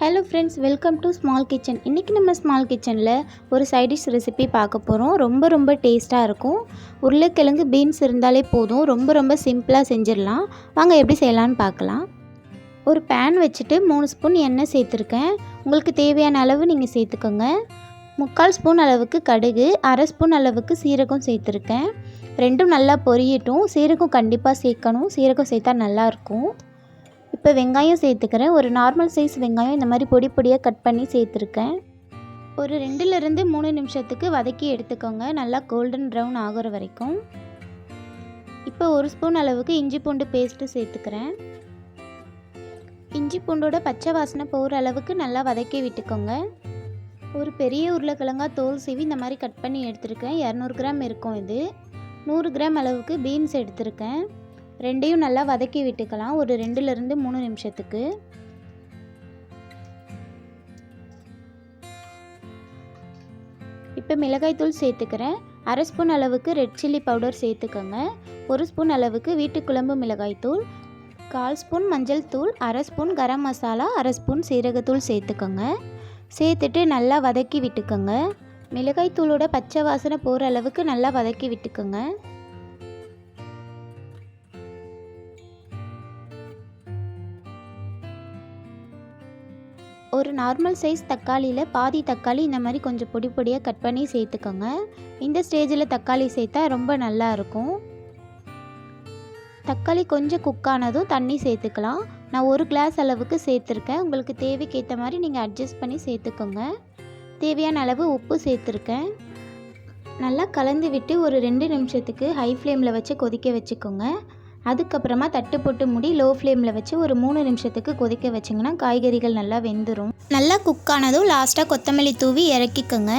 Hello friends, welcome to small kitchen. இன்றைக்கி நம்ம small கிச்சனில் ஒரு சைட் டிஷ் ரெசிபி பார்க்க போகிறோம். ரொம்ப டேஸ்ட்டாக இருக்கும். உருளைக்கிழங்கு பீன்ஸ் இருந்தாலே போதும். ரொம்ப சிம்பிளாக செஞ்சிடலாம். வாங்க எப்படி செய்யலான்னு பார்க்கலாம். ஒரு பேன் வச்சுட்டு 3 ஸ்பூன் எண்ணெய் சேர்த்துருக்கேன். உங்களுக்கு தேவையான அளவு நீங்கள் சேர்த்துக்கோங்க. 3/4 ஸ்பூன் அளவுக்கு கடுகு, 1/2 ஸ்பூன் அளவுக்கு சீரகம் சேர்த்துருக்கேன். ரெண்டும் நல்லா பொரியட்டும். சீரகம் கண்டிப்பாக சேர்க்கணும். சீரகம் சேர்த்தா நல்லாயிருக்கும். இப்போ வெங்காயம் சேர்த்துக்கிறேன். ஒரு நார்மல் சைஸ் வெங்காயம் இந்த மாதிரி பொடியாக கட் பண்ணி சேர்த்துருக்கேன். ஒரு 2லிருந்து 3 நிமிஷத்துக்கு வதக்கி எடுத்துக்கோங்க, நல்லா கோல்டன் ப்ரௌன் ஆகிற வரைக்கும். இப்போ 1 ஸ்பூன் அளவுக்கு இஞ்சி பூண்டு பேஸ்ட்டு சேர்த்துக்கிறேன். இஞ்சி பூண்டோட பச்சை வாசனை போகிற அளவுக்கு நல்லா வதக்கி விட்டுக்கோங்க. ஒரு பெரிய உருளைக்கிழங்கா தோல் சீவி இந்த மாதிரி கட் பண்ணி எடுத்துருக்கேன். 200 கிராம் இருக்கும். இது 100 கிராம் அளவுக்கு பீன்ஸ் எடுத்திருக்கேன். ரெண்டையும் நல்லா வதக்கி விட்டுக்கலாம் ஒரு 2லிருந்து 3 நிமிஷத்துக்கு. இப்போ மிளகாய்த்தூள் சேர்த்துக்கிறேன். 1/2 ஸ்பூன் அளவுக்கு ரெட் சில்லி பவுடர் சேர்த்துக்கோங்க. 1 ஸ்பூன் அளவுக்கு வீட்டு குழம்பு மிளகாய்த்தூள், 1/4 ஸ்பூன் மஞ்சள் தூள், 1/2 ஸ்பூன் கரம் மசாலா, 1/2 ஸ்பூன் சீரகத்தூள் சேர்த்துக்கோங்க. சேர்த்துட்டு நல்லா வதக்கி விட்டுக்கோங்க. மிளகாய்த்தூளோட பச்சை வாசனை போகிற அளவுக்கு நல்லா வதக்கி விட்டுக்கோங்க. ஒரு நார்மல் சைஸ் தக்காளியில் பாதி தக்காளி இந்த மாதிரி கொஞ்சம் பொடியாக கட் பண்ணி சேர்த்துக்கோங்க. இந்த ஸ்டேஜில் தக்காளி சேர்த்தா ரொம்ப நல்லா இருக்கும். தக்காளி கொஞ்சம் குக்கானதும் தண்ணி சேர்த்துக்கலாம். நான் 1 கிளாஸ் அளவுக்கு சேர்த்துருக்கேன். உங்களுக்கு தேவைக்கு ஏற்ற மாதிரி நீங்கள் அட்ஜஸ்ட் பண்ணி சேர்த்துக்கோங்க. தேவையான அளவு உப்பு சேர்த்துருக்கேன். நல்லா கலந்து விட்டு ஒரு 2 நிமிஷத்துக்கு ஹை ஃப்ளேமில் வச்சு கொதிக்க வச்சுக்கோங்க. அதுக்கப்புறமா தட்டு போட்டு மூடி லோ ஃப்ளேமில் வச்சு ஒரு 3 நிமிஷத்துக்கு கொதிக்க வச்சிங்கன்னா காய்கறிகள் நல்லா வெந்துடும். நல்லா குக்கானதும் லாஸ்ட்டாக கொத்தமல்லி தூவி இறக்கிக்கோங்க.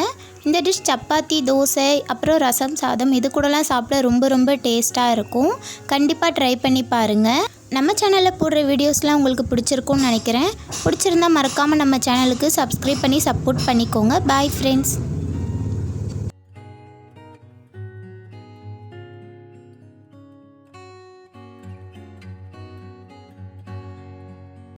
இந்த டிஷ் சப்பாத்தி, தோசை, அப்புறம் ரசம் சாதம் இது கூடலாம் சாப்பிட ரொம்ப டேஸ்ட்டாக இருக்கும். கண்டிப்பாக ட்ரை பண்ணி பாருங்கள். நம்ம சேனலில் போடுற வீடியோஸ்லாம் உங்களுக்கு பிடிச்சிருக்கும்னு நினைக்கிறேன். பிடிச்சிருந்தா மறக்காமல் நம்ம சேனலுக்கு சப்ஸ்கிரைப் பண்ணி சப்போர்ட் பண்ணிக்கோங்க. Bye friends.